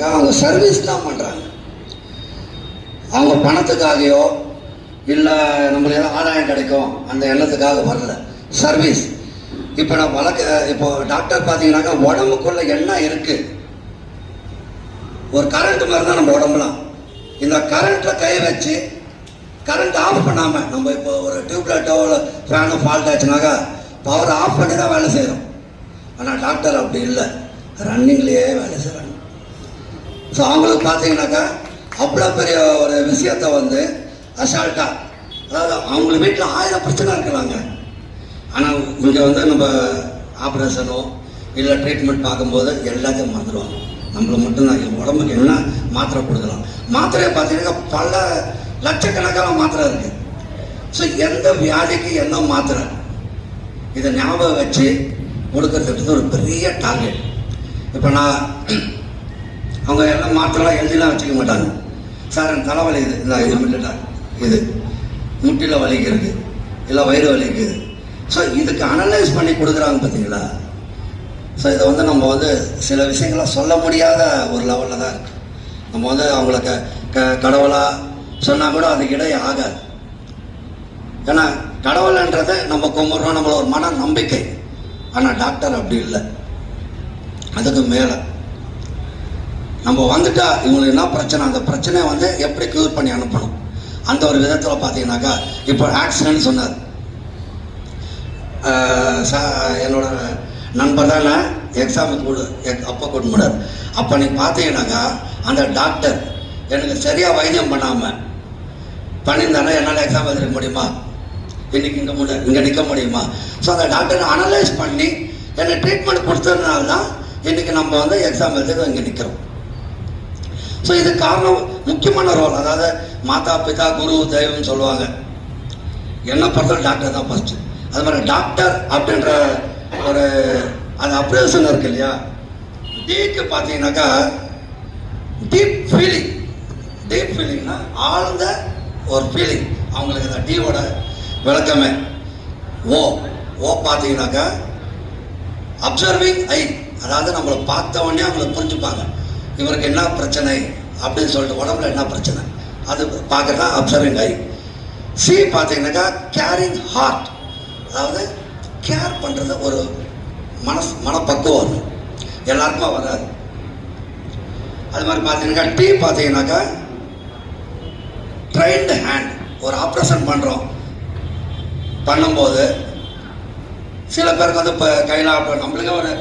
அவங்க சர்வீஸ் தான் பண்ணுறாங்க. அவங்க பணத்துக்காகையோ இல்லை நம்மளுக்கு ஏதோ ஆதாயம் கிடைக்கும் அந்த எண்ணத்துக்காக வரல. சர்வீஸ். இப்போ நான் இப்போ டாக்டர் பார்த்தீங்கன்னாக்கா உடம்புக்குள்ள என்ன இருக்குது, ஒரு கரண்ட் மாதிரி தான் நம்ம உடம்புலாம். இந்த கரண்ட்டில் கை வச்சு கரண்ட் ஆஃப் பண்ணாமல் நம்ம இப்போ ஒரு டியூப்லைட்டோ இல்லை ஃபேனோ ஃபால்ட் ஆச்சுனாக்கா பவர் ஆஃப் பண்ணி தான் வேலை செய்கிறோம். ஆனால் டாக்டர் அப்படி இல்லை, ரன்னிங்லேயே வேலை செய்கிறாங்க. ஸோ அவங்களுக்கு பார்த்தீங்கன்னாக்கா அவ்வளோ பெரிய ஒரு விஷயத்தை வந்து அசால்ட்டாக, அதாவது அவங்களுக்கு வீட்டில் 1000 பிரச்சனை இருக்கலாங்க. ஆனால் இங்கே வந்து நம்ம ஆப்ரேஷனோ இல்லை ட்ரீட்மெண்ட் பார்க்கும்போது எல்லாத்தையும் மறந்துடுவாங்க. நம்மளை மட்டும்தான் என் உடம்புக்கு என்ன மாத்திரை கொடுக்கலாம். மாத்திரையை பார்த்தீங்கன்னா பல லட்சக்கணக்கான மாத்திரை இருக்குது. ஸோ எந்த வியாதிக்கு என்ன மாத்திரை, இதை ஞாபகம் வச்சு கொடுக்கறதுக்கு ஒரு பெரிய டார்கெட். இப்போ நான் அவங்க எல்லாம் மாத்திரைலாம் எழுதிலாம் வச்சுக்க மாட்டாங்க. சார் எனக்கு தலைவலி இது, இல்லை இது மட்டும் இது முட்டியில் வலிக்கிறது, இல்லை வயிறு வலிக்குது. ஸோ இதுக்கு அனலைஸ் பண்ணி கொடுக்குறாங்க பார்த்தீங்களா. ஸோ இதை வந்து நம்ம வந்து சில விஷயங்களை சொல்ல முடியாத ஒரு லெவலில் தான் இருக்குது. நம்ம வந்து அவங்கள கடவுளாக சொன்னால் கூட அதுக்கு இடையே ஆகாது. ஏன்னா கடவுள்ன்றதை நம்ம கும்பிட்றோம், நம்மள ஒரு மன நம்பிக்கை. ஆனால் டாக்டர் அப்படி இல்லை, அதுக்கு மேலே நம்ம வந்துட்டா இவங்களுக்கு என்ன பிரச்சனை, அந்த பிரச்சனையை வந்து எப்படி க்யூர் பண்ணி அனுப்பணும் அந்த ஒரு விதத்தில் பார்த்தீங்கன்னாக்கா. இப்போ ஆக்சிடென்ட் சொன்னார் என்னோட நண்பர் தான் எக்ஸாமுக்கு அப்போ கூட்டு போனார். அப்போ நீ பார்த்தீங்கன்னாக்கா அந்த டாக்டர் எனக்கு சரியாக வைத்தியம் பண்ணாமல் பண்ணியிருந்தானே என்னால் எக்ஸாம் எழுதிக்க முடியுமா, இன்றைக்கி இங்கே நிற்க முடியுமா. ஸோ அந்த டாக்டரை அனலைஸ் பண்ணி என்னை ட்ரீட்மெண்ட் கொடுத்ததுனால தான் இன்றைக்கி நம்ம வந்து எக்ஸாம் எழுதி இங்கே நிற்கிறோம். ஸோ இது காரணம், முக்கியமான ரோல். அதாவது மாதா பிதா குரு தெய்வம்னு சொல்லுவாங்க. என்ன பொறுத்தவரை டாக்டர் தான் ஃபஸ்ட்டு. அது மாதிரி டாக்டர் அப்படின்ற ஒரு அந்த அப்ரேஷன் இருக்கு இல்லையா, டீக்கு பார்த்தீங்கன்னாக்கா டீப் ஃபீலிங்னா ஆழ்ந்த ஒரு ஃபீலிங். அவங்களுக்கு அந்த டீயோட விளக்கமே ஓ பார்த்தீங்கன்னாக்கா அப்சர்விங் ஐ, அதாவது நம்மளை பார்த்த உடனே அவங்களை புரிஞ்சுப்பாங்க இவருக்கு என்ன பிரச்சனை அப்படின்னு சொல்லிட்டு, உடம்புல என்ன பிரச்சனை அது பார்க்கறது தான் அப்சர்விங் ஐ. சி பார்த்தீங்கன்னாக்கா கேரிங் ஹார்ட், அதாவது கேர் பண்ணுறது ஒரு மனப்பக்குவம் வரும், எல்லாருக்குமே வராது. அது மாதிரி பார்த்தீங்கன்னாக்கா டி பார்த்தீங்கன்னாக்கா ட்ரைன்டு ஹேண்ட். ஒரு ஆப்ரேஷன் பண்ணும்போது சில பேருக்கு வந்து இப்போ கையில் நம்மளுக்கே ஒரு